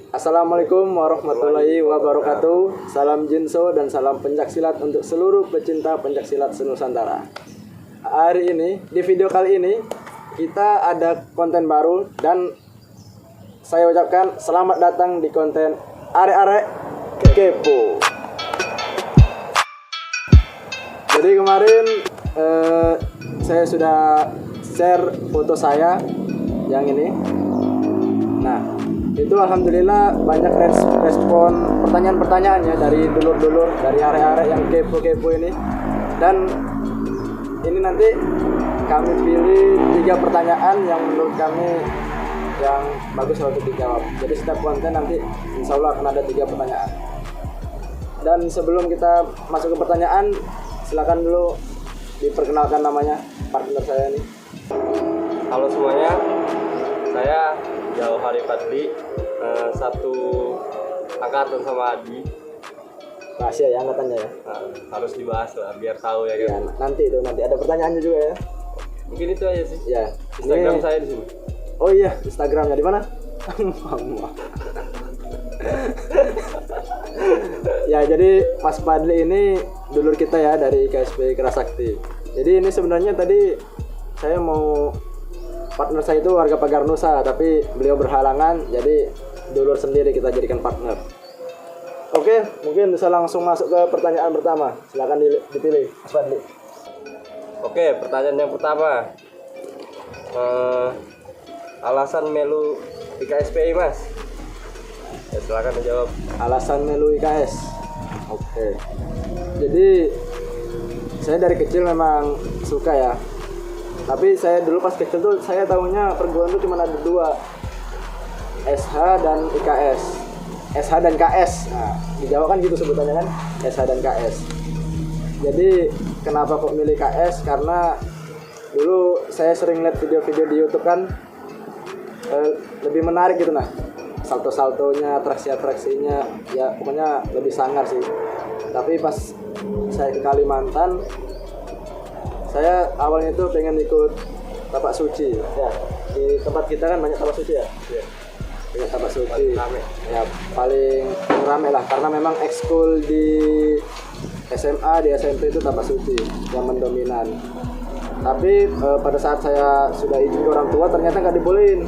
Assalamualaikum warahmatullahi wabarakatuh. Salam Jinso dan salam pencaksilat untuk seluruh pecinta pencaksilat senusantara. Hari ini, di video kali ini, kita ada konten baru dan saya ucapkan selamat datang di konten Arek-Arek Kepo. Jadi kemarin saya sudah share foto saya yang ini. Nah, itu alhamdulillah banyak respon pertanyaan-pertanyaannya dari dulur-dulur, dari arek-arek yang kepo-kepo ini. Dan ini nanti kami pilih 3 pertanyaan yang menurut kami yang bagus untuk dijawab. Jadi setiap konten nanti insya Allah akan ada 3 pertanyaan. Dan sebelum kita masuk ke pertanyaan, silakan dulu diperkenalkan namanya partner saya ini. Halo semuanya, saya Jauhari Fadli, satu angkatan sama Adi. Rahasia ya angkatannya ya. Harus dibahas lah biar tahu ya kan. Ya, nanti ada pertanyaannya juga ya. Mungkin itu aja sih. Ya. Instagram ini... saya di sini. Oh iya, Instagramnya di mana? Ya, jadi Mas Fadli ini dulur kita ya dari KSP Kerasakti. Jadi ini sebenarnya tadi saya mau partner saya itu warga Pagar Nusa, tapi beliau berhalangan, jadi dulur sendiri kita jadikan partner. Oke, mungkin bisa langsung masuk ke pertanyaan pertama. Silakan dipilih, Mas Fadli. Oke, pertanyaan yang pertama. Alasan melu IKSPI Mas? Ya, silakan dijawab. Alasan melu IKS. Oke. Jadi saya dari kecil memang suka ya. Tapi saya dulu pas kecil tuh saya tahunya perguruan tuh cuma ada 2. SH dan IKS. SH dan KS. Nah, di Jawa kan gitu sebutannya kan, SH dan KS. Jadi kenapa kok milih KS? Karena dulu saya sering lihat video-video di YouTube kan, lebih menarik gitu nah. Salto-saltonya, atraksi-atraksinya, ya pokoknya lebih sangar sih. Tapi pas saya ke Kalimantan, saya awalnya itu pengen ikut tapak suci ya. Di tempat kita kan banyak tapak suci ya. Iya. Banyak tapak suci. Ya paling rame lah karena memang ekskul di SMA, di SMP itu tapak suci yang mendominan. Tapi pada saat saya sudah izin ke orang tua ternyata nggak dibolehin.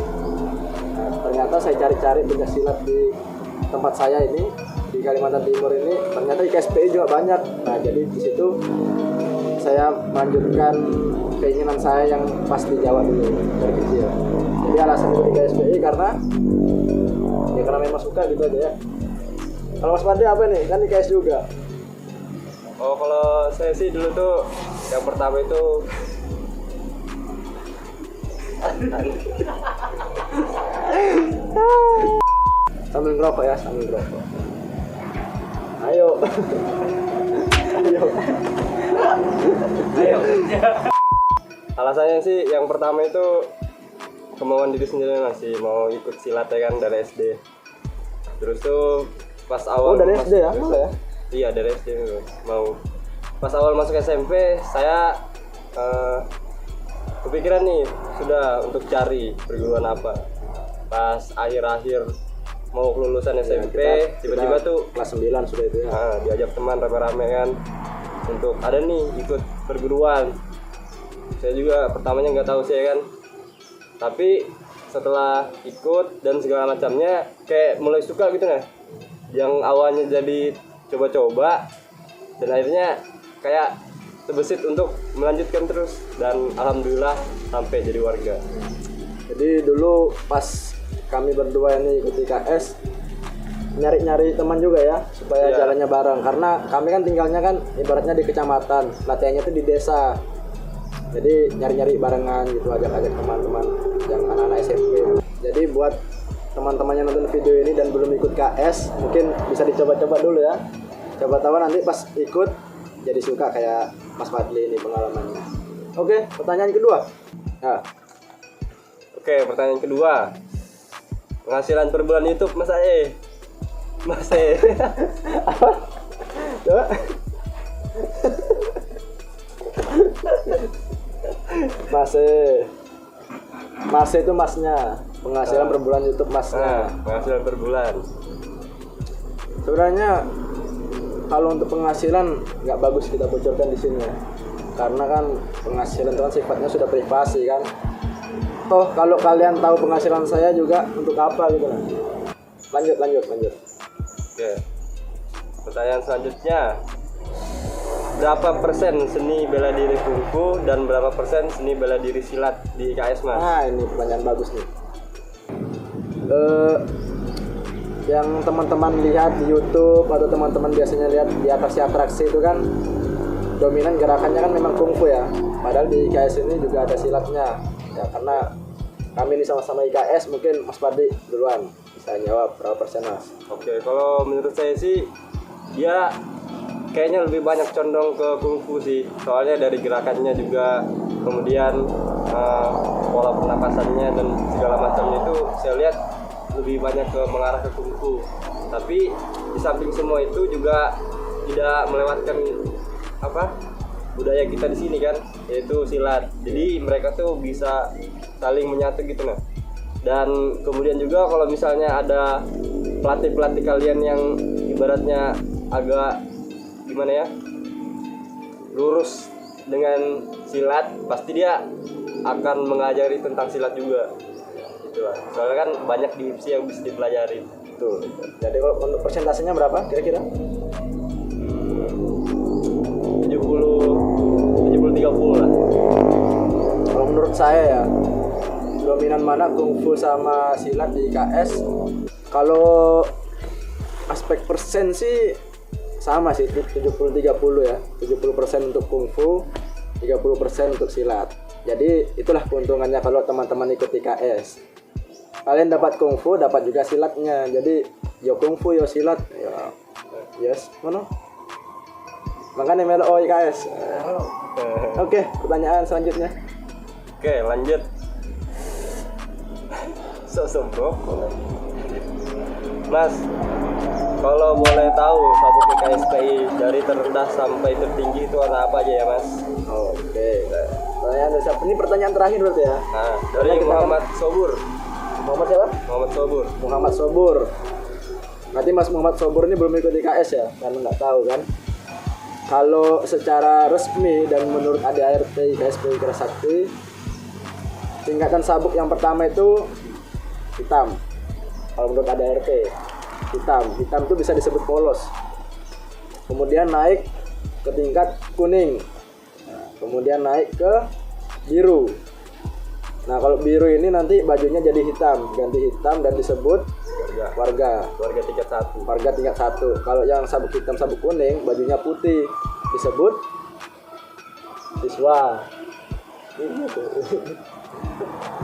Ternyata saya cari-cari pencaksilat di tempat saya ini di Kalimantan Timur ini, ternyata IKSPI juga banyak. Nah jadi di situ saya melanjutkan keinginan saya yang pas di Jawa dulu dari kecil. Jadi alasan ikut IKSPI karena memang suka gitu aja ya. Kalau Mas Fadli apa nih? Kan IKS juga. Oh, kalau saya sih dulu tuh yang pertama itu sambil ngerokok ya, sambil ngerokok. Ayo. Ayo. Alasannya sih yang pertama itu kemauan diri sendiri, masih mau ikut silat ya kan dari SD. Terus tuh pas awal dari SD ya? Malah ya? Iya dari SD mau. Pas awal masuk SMP saya kepikiran nih sudah untuk cari perguruan apa. Pas akhir-akhir mau kelulusan SMP tiba-tiba tuh kelas 9 sudah itu ya. Diajak teman rame-rame kan untuk ada nih ikut perguruan. Saya juga pertamanya nggak tahu sih ya kan, tapi setelah ikut dan segala macamnya kayak mulai suka gitu nah. Yang awalnya jadi coba-coba dan akhirnya kayak terbesit untuk melanjutkan terus dan alhamdulillah sampai jadi warga. Jadi dulu pas kami berdua ini ikut IKS nyari-nyari teman juga ya supaya jalannya bareng, karena kami kan tinggalnya kan ibaratnya di kecamatan, latihannya tuh di desa. Jadi nyari-nyari barengan gitu, ajak-ajak teman-teman yang anak-anak SMP. Jadi buat teman-teman yang nonton video ini dan belum ikut KS, mungkin bisa dicoba-coba dulu ya. Coba tahu nanti pas ikut jadi suka kayak Mas Fadli ini pengalamannya. Oke, pertanyaan kedua. Nah. Oke, pertanyaan kedua. Penghasilan per bulan YouTube Mas Ae. Mas Ae. Apa? Coba. Mas itu masnya. penghasilan per bulan YouTube Mas. Nah, penghasilan per bulan. Sebenarnya kalau untuk penghasilan nggak bagus kita bocorkan di sini ya, karena kan penghasilan itu kan sifatnya sudah privasi kan. Toh kalau kalian tahu penghasilan saya juga untuk apa gitu lah. Lanjut. Oke. Pertanyaan selanjutnya, berapa persen seni bela diri kungfu dan berapa persen seni bela diri silat di IKS Mas? Nah ini pertanyaan bagus nih. Yang teman-teman lihat di YouTube atau teman-teman biasanya lihat di atraksi itu kan dominan gerakannya kan memang kungfu ya. Padahal di IKS ini juga ada silatnya. Ya karena kami ini sama-sama IKS, mungkin Mas Pardi duluan bisa jawab berapa persen Mas? Oke, kalau menurut saya sih dia kayaknya lebih banyak condong ke kungfu sih. Soalnya dari gerakannya juga, kemudian pola pernapasannya dan segala macamnya itu saya lihat lebih banyak ke mengarah ke kungfu. Tapi di samping semua itu juga tidak melewatkan budaya kita di sini kan, yaitu silat. Jadi mereka tuh bisa saling menyatu gitu nah. Dan kemudian juga kalau misalnya ada pelatih kalian yang ibaratnya agak gimana ya, lurus dengan silat, pasti dia akan mengajari tentang silat juga. Itulah. Soalnya kan banyak di IPSI yang bisa dipelajari. Tuh. Jadi kalau untuk persentasenya berapa kira-kira? 70-30 lah. Kalau menurut saya ya, dominan mana kungfu sama silat di IKS? Kalau aspek persen sih sama sih, 70-30 ya. 70% untuk kungfu, 30% untuk silat. Jadi itulah keuntungannya kalau teman-teman ikut IKS. Kalian dapat kungfu, dapat juga silatnya. Jadi yo kungfu yo silat ya. Yes, mana? Makanya melo IKS. Oke, pertanyaan selanjutnya. Oke, lanjut. Sosok bro. Mas, kalau boleh tahu sabuk IKSPI dari terendah sampai tertinggi itu warna apa aja ya Mas? Oke. Pertanyaan dari siapa? Ini pertanyaan terakhir berarti ya? Nah, dari Muhammad Sobur. Muhammad siapa? Muhammad Sobur. Nanti Mas Muhammad Sobur ini belum ikut IKS ya? Karena nggak tahu kan? Kalau secara resmi dan menurut ADART IKSPI Kerasakti, tingkatan sabuk yang pertama itu hitam. Kalau menurut ADART hitam itu bisa disebut polos. Kemudian naik ke tingkat kuning. Kemudian naik ke biru. Nah kalau biru ini nanti bajunya jadi hitam, ganti hitam dan disebut warga tingkat 1. Kalau yang sabuk hitam sabuk kuning bajunya putih disebut siswa.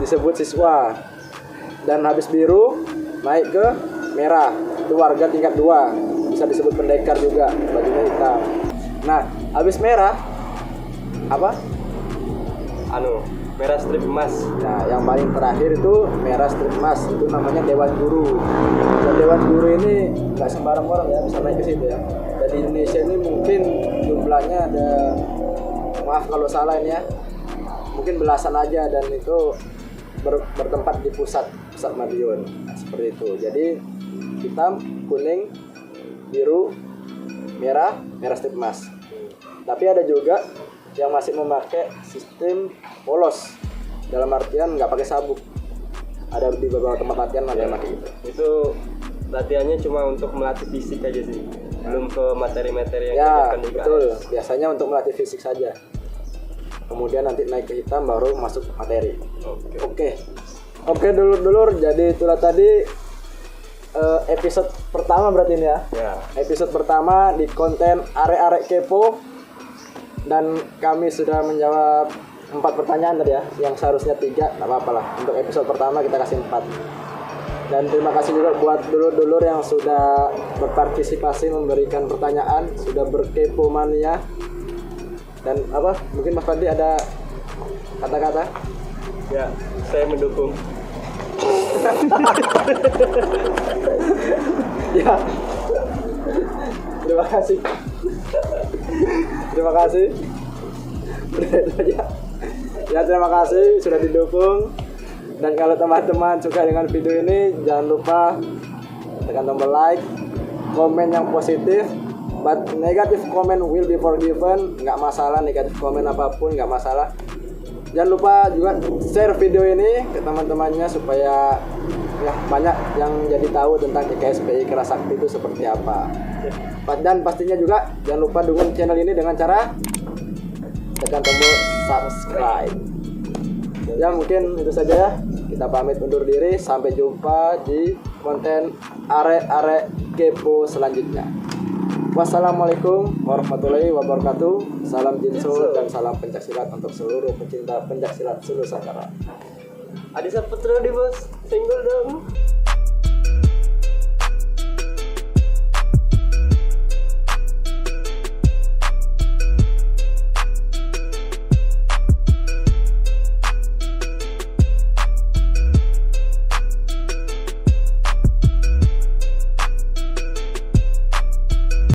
Disebut siswa. Dan habis biru naik ke merah, itu warga tingkat 2, bisa disebut pendekar juga, bajunya hitam. Nah habis merah apa? Merah strip emas. Nah, yang paling terakhir itu merah strip emas, itu namanya Dewan Guru. Dan Dewan Guru ini nggak sembarang orang ya bisa naik ke situ ya. Dan di Indonesia ini mungkin jumlahnya ada, maaf kalau salah ini ya, mungkin belasan aja, dan itu bertempat di pusat Madiun. Nah, seperti itu. Jadi hitam, kuning, biru, merah strip emas. Tapi ada juga yang masih memakai sistem polos, dalam artian nggak pakai sabuk. Ada di beberapa tempat latihan ada yang pakai gitu. Itu latihannya cuma untuk melatih fisik aja sih, belum ke materi-materi yang ya diajarkan di betul, IKS. biasanya untuk melatih fisik saja. Kemudian nanti naik ke hitam baru masuk materi. Oke dulur-dulur, jadi itulah tadi episode pertama berarti ini ya. Episode pertama di konten arek-arek kepo. Dan kami sudah menjawab 4 pertanyaan tadi ya, yang seharusnya 3, nggak apa-apa lah. Untuk episode pertama kita kasih 4. Dan terima kasih juga buat dulur-dulur yang sudah berpartisipasi memberikan pertanyaan, sudah berkepo mania. Dan mungkin Mas Fadli ada kata-kata? Ya, saya mendukung. Ya, terima kasih. Ya, terima kasih sudah didukung. Dan kalau teman-teman suka dengan video ini, jangan lupa tekan tombol like, komen yang positif, but negative comment will be forgiven. Nggak masalah, negatif komen apapun nggak masalah. Jangan lupa juga share video ini ke teman-temannya supaya ya banyak yang jadi tahu tentang IKSPI Kerasakti itu seperti apa. Dan pastinya juga jangan lupa dukung channel ini dengan cara tekan tombol subscribe. Ya mungkin itu saja ya. Kita pamit undur diri. Sampai jumpa di konten arek-arek kepo selanjutnya. Wassalamualaikum warahmatullahi wabarakatuh. Salam Jinsul dan salam pencaksilat untuk seluruh pecinta pencaksilat Nusantara. Adi Saputra di bos, single dong.